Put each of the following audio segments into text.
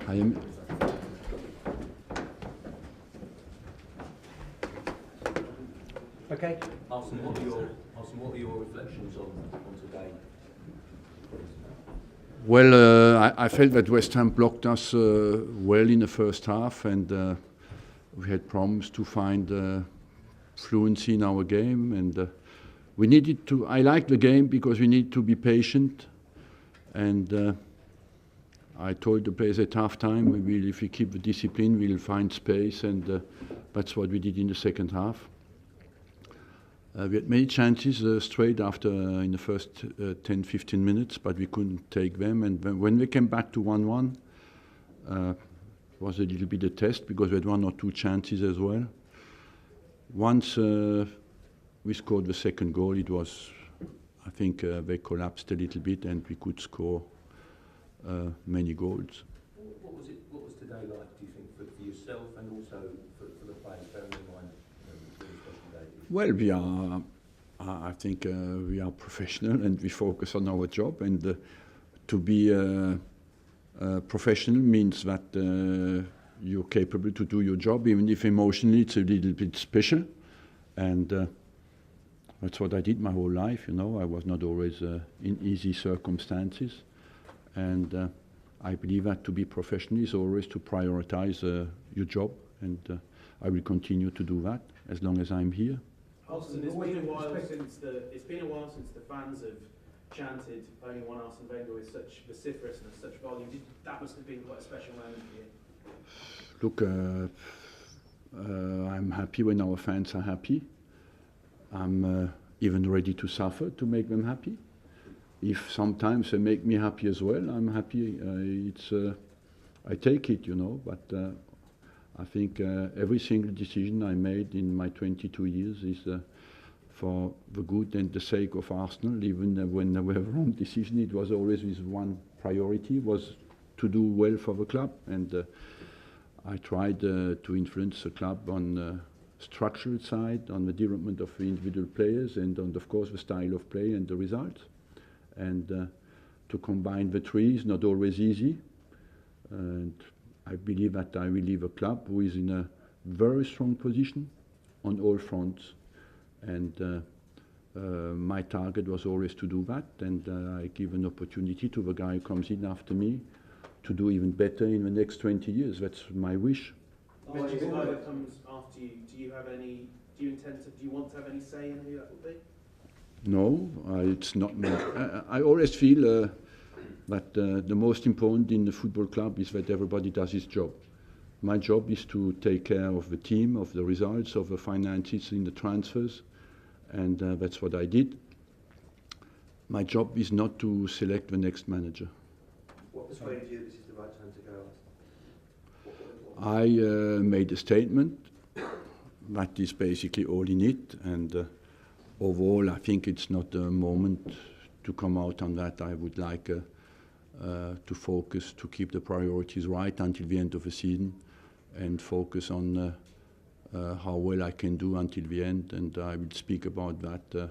I am. Okay. Arsene, what are your reflections on today? Well, I felt that West Ham blocked us well in the first half, and we had problems to find fluency in our game, and we needed to. I like the game because we need to be patient, and I told the players at half time, if we keep the discipline, we'll find space, and that's what we did in the second half. We had many chances straight after in the first 10-15 minutes, but we couldn't take them. And when we came back to 1-1, it was a little bit a test because we had one or two chances as well. Once we scored the second goal, it was, I think they collapsed a little bit and we could score many goals. What was today like, do you think, for yourself and also for the players, bearing in mind the special day? Well, I think we are professional and we focus on our job, and to be professional means that you're capable to do your job, even if emotionally it's a little bit special, and that's what I did my whole life. You know, I was not always in easy circumstances, and I believe that to be professional is always to prioritize your job, and I will continue to do that as long as I'm here. Arsene, it's been a while since the fans have chanted only one Arsene Wenger with such vociferousness, such volume. That must have been quite a special moment for you. Look, I'm happy when our fans are happy. I'm even ready to suffer to make them happy. If sometimes they make me happy as well, I'm happy. I take it, you know, but I think every single decision I made in my 22 years is for the good and the sake of Arsenal. Even when there were wrong decisions, it was always with one priority, was to do well for the club. And I tried to influence the club on the structural side, on the development of the individual players, and on, of course, the style of play and the results. And to combine the three is not always easy. And I believe that I will leave a club who is in a very strong position on all fronts, and my target was always to do that, and I give an opportunity to the guy who comes in after me to do even better in the next 20 years. That's my wish. When the guy that comes after you, do you want to have any say in who that will be? No, it's not me. I always feel but the most important in the football club is that everybody does his job. My job is to take care of the team, of the results, of the finances in the transfers, and that's what I did. My job is not to select the next manager. What persuaded you this is the right time to go? I made a statement that is basically all in it, and overall I think it's not a moment to come out on that. I would like to focus, to keep the priorities right until the end of the season, and focus on how well I can do until the end, and I will speak about that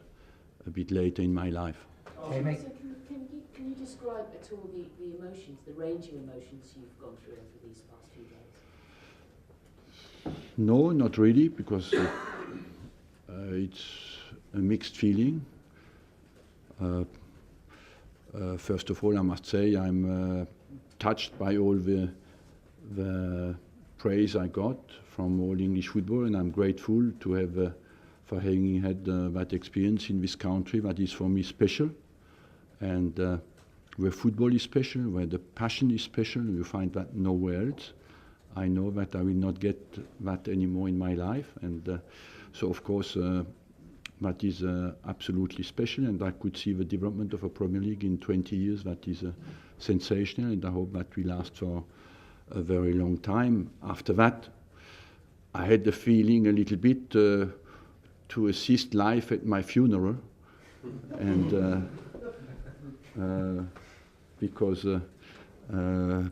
a bit later in my life. Okay, so can you describe at all the emotions, the range of emotions you've gone through over these past few days? No, not really, because it's a mixed feeling. First of all, I must say I'm touched by all the praise I got from all English football, and I'm grateful to have for having had that experience in this country that is for me special, and where football is special, where the passion is special. You find that nowhere else. I know that I will not get that anymore in my life, and so of course that is absolutely special, and I could see the development of a Premier League in 20 years. That is sensational, and I hope that will last for a very long time. After that, I had the feeling a little bit to assist life at my funeral, and because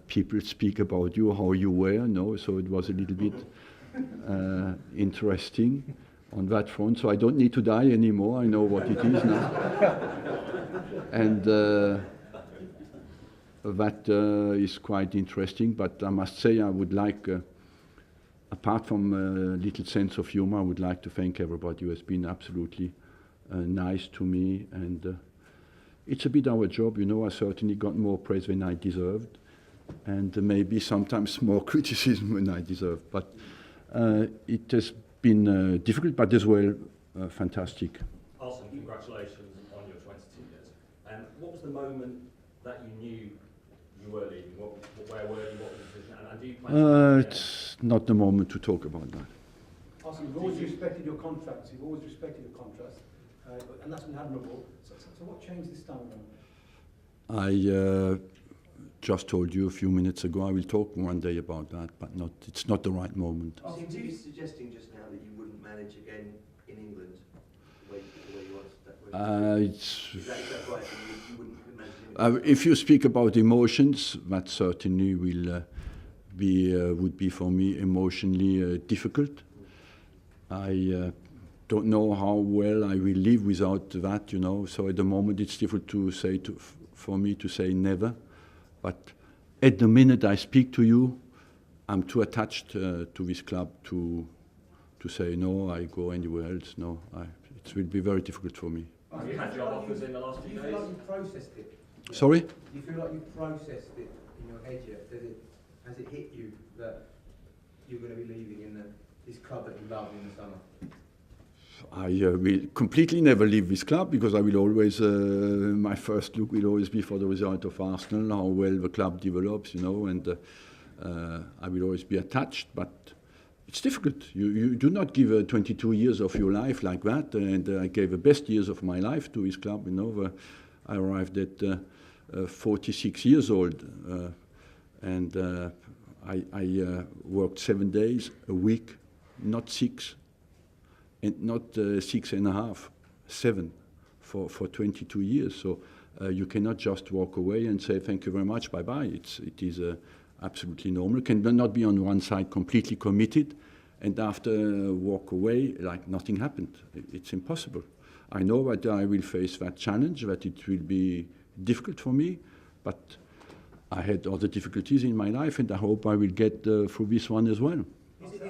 people speak about you, how you were, no? So it was a little bit interesting on that front. So I don't need to die anymore. I know what it is now. And that is quite interesting, but I must say I would like, apart from a little sense of humor, I would like to thank everybody who has been absolutely nice to me, and it's a bit our job, you know. I certainly got more praise than I deserved, and maybe sometimes more criticism than I deserved, but it has been difficult, but as well fantastic. Arsene, congratulations on your 22 years. And what was the moment that you knew you were leaving? Where were you? What was the decision? And do you plan to It's not the moment to talk about that. Arsene, you've always respected your contracts. You've always respected your contracts, and that's been admirable. So what changed this time around? I just told you a few minutes ago I will talk one day about that, but it's not the right moment. You seem to be suggesting just now that you wouldn't manage again in England the way you are. Is that right? You wouldn't manage in England? If you speak about emotions, that certainly would be for me emotionally difficult. I don't know how well I will live without that, you know. So at the moment it's difficult to say for me to say never. But at the minute I speak to you, I'm too attached to this club to say no, I go anywhere else. No, it will be very difficult for me. Have you had job offers in the last few Do you days? feel like you've processed it? Sorry? Do you feel like you've processed it in your head yet? Has it hit you that you're going to be leaving in this club that you love in the summer? I will completely never leave this club because I will always, my first look will always be for the result of Arsenal, how well the club develops, you know, and I will always be attached, but it's difficult. You do not give 22 years of your life like that, and I gave the best years of my life to this club, you know. I arrived at 46 years old, and I worked 7 days a week, not 6. And not 6.5, 7 for 22 years. So you cannot just walk away and say thank you very much, bye-bye. It is absolutely normal. Can not be on one side completely committed and after walk away like nothing happened. It's impossible. I know that I will face that challenge, that it will be difficult for me, but I had other difficulties in my life and I hope I will get through this one as well. Is it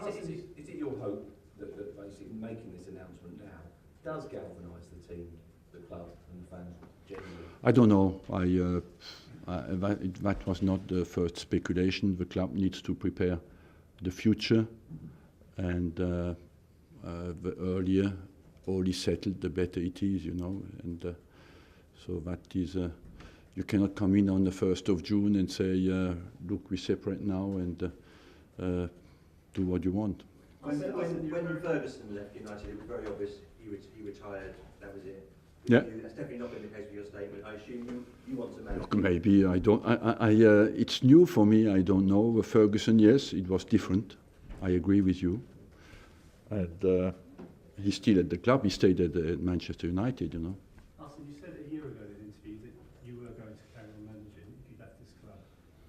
your hope that basically making this announcement now does galvanise the team, the club and the fans generally? I don't know. That was not the first speculation. The club needs to prepare the future, and the earlier all is settled, the better it is, you know. And so that is, you cannot come in on the 1st of June and say, look, we separate now and do what you want. When Ferguson left United, it was very obvious he retired. That was it. Yeah. That's definitely not been the case with your statement. I assume you want to manage. Look, maybe I don't. It's new for me. I don't know. With Ferguson, yes, it was different. I agree with you. And he's still at the club. He stayed at Manchester United. You know. Arsene, you said a year ago in an interview that you were going to carry on managing if you left this club.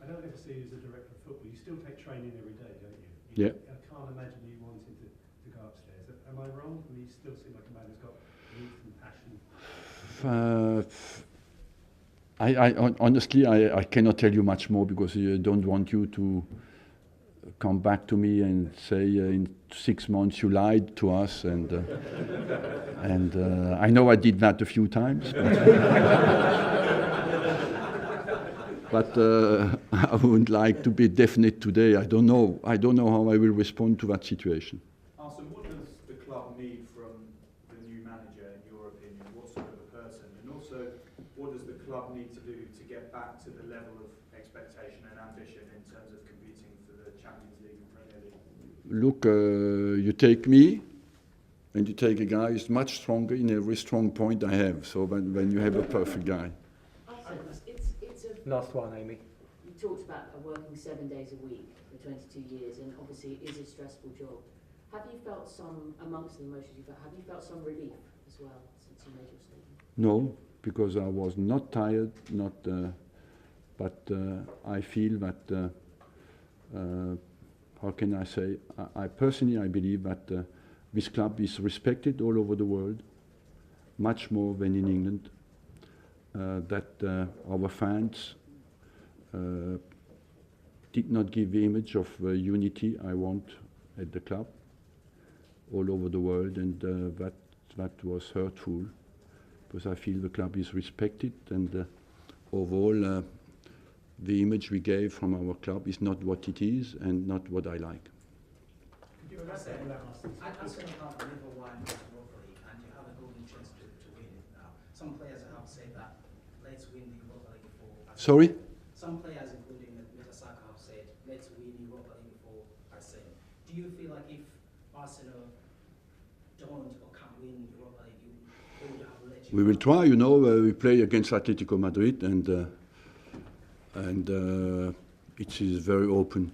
I don't ever see you as a director of football. You still take training every day, don't you? Yeah. I can't imagine you wanting to go upstairs. Am I wrong? I mean, you still seem like a man who's got youth and passion. Honestly, I cannot tell you much more because I don't want you to come back to me and say in 6 months you lied to us, and I know I did that a few times, but I wouldn't like to be definite today. I don't know how I will respond to that situation. Arsene, what does the club need from the new manager, in your opinion? What sort of a person? And also, what does the club need to do to get back to the level of expectation and ambition in terms of competing for the Champions League and Premier League? Look, you take me, and you take a guy who's much stronger in every strong point I have. So when you have a perfect guy. Arsene, it's a... Last one, Amy. You talked about working 7 days a week for 22 years, and obviously it is a stressful job. Have you felt some, amongst the emotions you've felt, have you felt some relief as well since you made your statement? No, because I was not tired, but I feel that, how can I say, I personally believe that this club is respected all over the world, much more than in England, that our fans did not give the image of unity I want at the club all over the world, and that was hurtful, because I feel the club is respected, and overall the image we gave from our club is not what it is and not what I like. Could you elaborate on that, Arsene? Arsenal have never won the Europa League, and you have a golden chance to win it now. Some players have said that let's win the Europa League for Arsene. Sorry? Some players, including Mr. Saka, have said let's win the Europa League for Arsene. Do you feel like if Arsenal don't or can't win the Europa League, they would have let you? We will try, you know. We play against Atletico Madrid, and it is very open.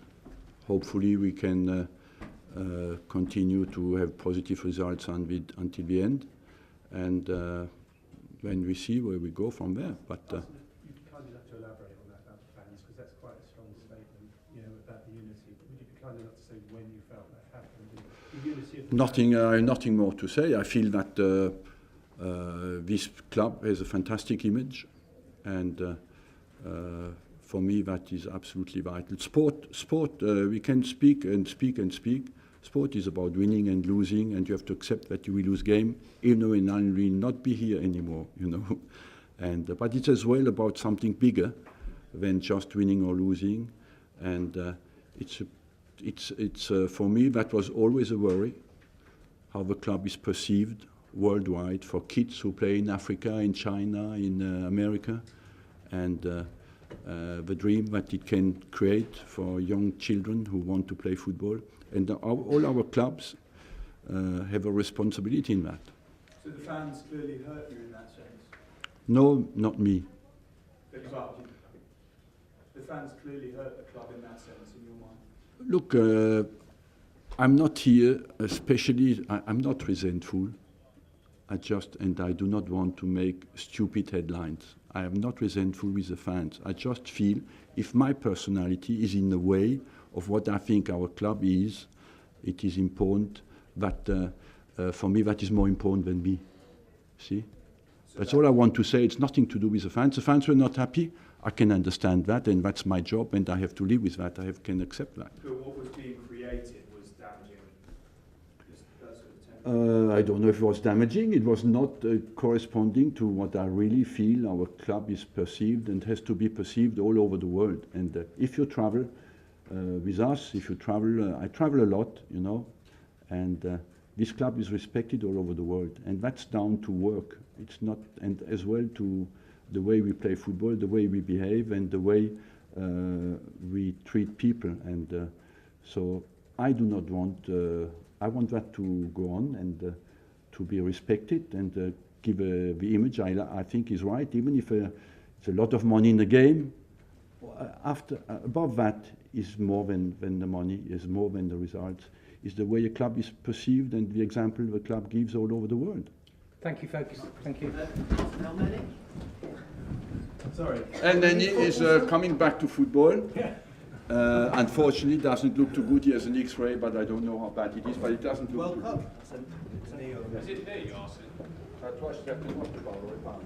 Hopefully we can continue to have positive results until the end, and when we see where we go from there. But You'd be kind enough to elaborate on that about the fans, because that's quite a strong statement, you know, about the unity. But would you be kind enough to say when you felt that happened? The unity of the nothing more to say. I feel that this club has a fantastic image, and for me that is absolutely vital. Sport, we can speak and speak and speak. Sport is about winning and losing, and you have to accept that you will lose game, even though I will not be here anymore, you know. And but it's as well about something bigger than just winning or losing, and it's for me that was always a worry, how the club is perceived worldwide for kids who play in Africa, in China, in America, and the dream that it can create for young children who want to play football. And all our clubs have a responsibility in that. So the fans clearly hurt you in that sense? No, not me. Well, the fans clearly hurt the club in that sense, in your mind? Look, I'm not here, especially, I'm not resentful. I do not want to make stupid headlines. I am not resentful with the fans. I just feel if my personality is in the way of what I think our club is, it is important that, for me, that is more important than me. See? So that's all I want to say. It's nothing to do with the fans. The fans were not happy. I can understand that, and that's my job, and I have to live with that. can accept that. But what was being created was damaging. That sort of I don't know if it was damaging. It was not corresponding to what I really feel our club is perceived and has to be perceived all over the world. And if you travel with us, if you travel, I travel a lot, you know, and this club is respected all over the world. And that's down to work. It's not, and as well to the way we play football, the way we behave, and the way we treat people. And so I do not want, I want that to go on and to be respected and give the image I think is right, even if it's a lot of money in the game. Above that is more than the money, is more than the results, is the way a club is perceived and the example the club gives all over the world. Thank you, folks. Thank you. Sorry. And then he is coming back to football. Unfortunately, it doesn't look too good. He has an X-ray, but I don't know how bad it is, but it doesn't look too good. Is it me, Arsene? Ça, toi, je t'ai appelé, moi, je te parlerai pas.